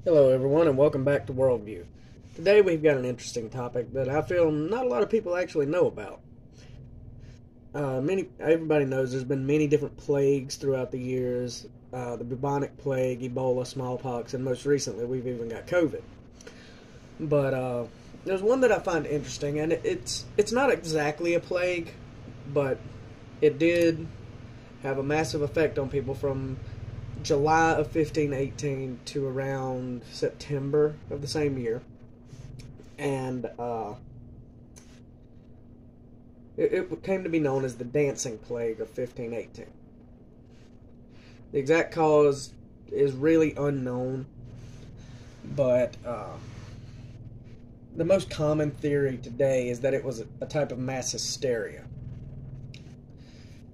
Hello, everyone, and welcome back to Worldview. Today we've got an interesting topic that I feel not a lot of people actually know about. Everybody knows there's been many different plagues throughout the years: the bubonic plague, Ebola, smallpox, and most recently we've even got COVID. But there's one that I find interesting, and it's not exactly a plague, but it did have a massive effect on people from July of 1518 to around September of the same year. And it came to be known as the Dancing Plague of 1518. The exact cause is really unknown, but the most common theory today is that it was a type of mass hysteria.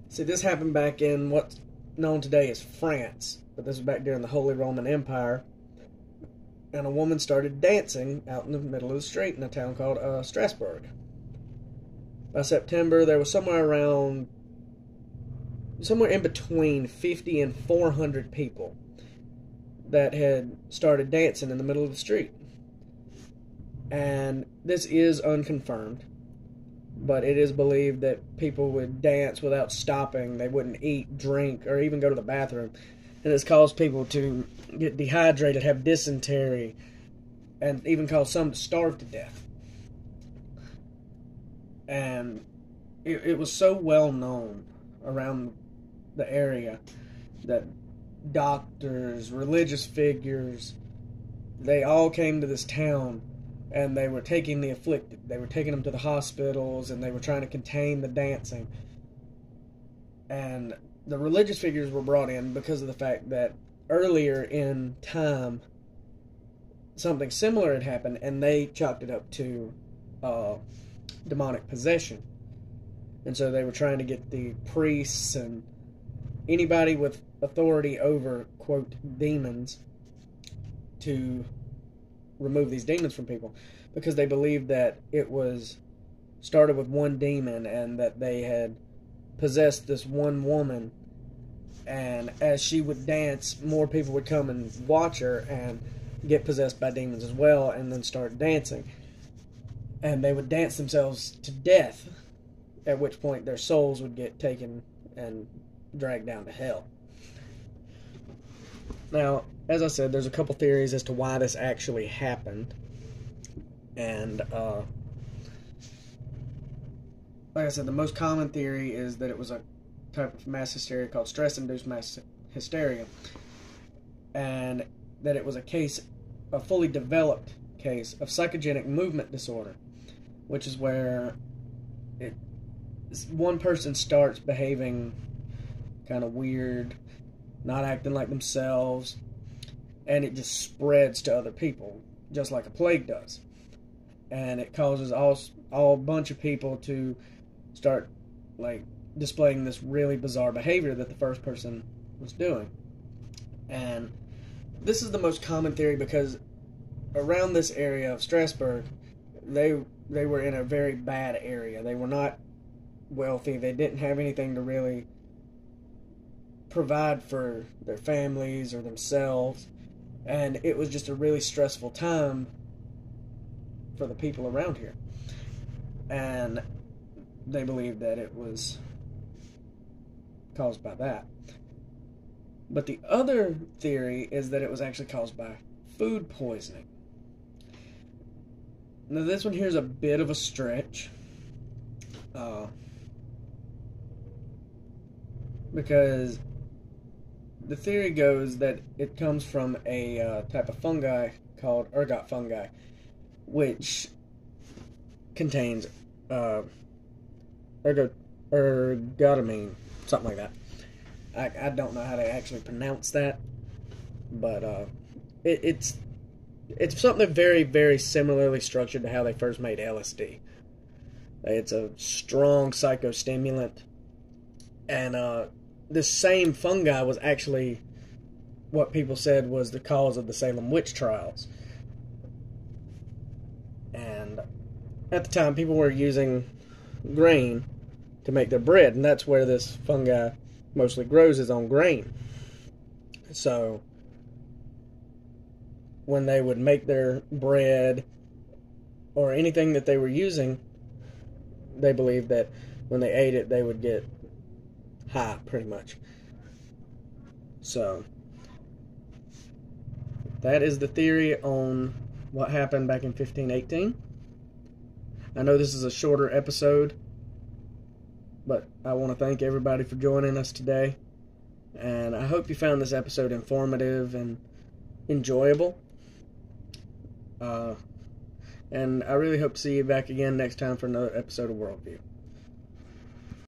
See, this happened back in what's known today as France, but this was back during the Holy Roman Empire, and a woman started dancing out in the middle of the street in a town called Strasbourg. By September, there was somewhere in between 50 and 400 people that had started dancing in the middle of the street. And this is unconfirmed, but it is believed that people would dance without stopping. They wouldn't eat, drink, or even go to the bathroom. And it's caused people to get dehydrated, have dysentery, and even caused some to starve to death. And it was so well known around the area that doctors, religious figures, they all came to this town, and they were taking the afflicted. They were taking them to the hospitals, and they were trying to contain the dancing. And the religious figures were brought in because of the fact that earlier in time, something similar had happened, and they chalked it up to demonic possession. And so they were trying to get the priests and anybody with authority over, quote, demons to remove these demons from people, because they believed that it was started with one demon and that they had possessed this one woman, and as she would dance, more people would come and watch her and get possessed by demons as well, and then start dancing, and they would dance themselves to death, at which point their souls would get taken and dragged down to hell. Now, as I said, there's a couple theories as to why this actually happened. And, like I said, the most common theory is that it was a type of mass hysteria called stress-induced mass hysteria. And that it was a fully developed case of psychogenic movement disorder, which is where one person starts behaving kind of weird, not acting like themselves, and it just spreads to other people, just like a plague does. And it causes all bunch of people to start like displaying this really bizarre behavior that the first person was doing. And this is the most common theory because around this area of Strasbourg, they were in a very bad area. They were not wealthy. They didn't have anything to really provide for their families or themselves, and it was just a really stressful time for the people around here, and they believed that it was caused by that. But the other theory is that it was actually caused by food poisoning. Now this one here is a bit of a stretch, because the theory goes that it comes from a type of fungi called ergot fungi, which contains ergotamine, something like that. I don't know how to actually pronounce that, but it's something very, very similarly structured to how they first made LSD. It's a strong psychostimulant, and this same fungi was actually what people said was the cause of the Salem witch trials. And at the time, people were using grain to make their bread, and that's where this fungi mostly grows, is on grain. So when they would make their bread or anything that they were using, they believed that when they ate it, they would get high, pretty much. So, that is the theory on what happened back in 1518. I know this is a shorter episode, but I want to thank everybody for joining us today. And I hope you found this episode informative and enjoyable. And I really hope to see you back again next time for another episode of Worldview.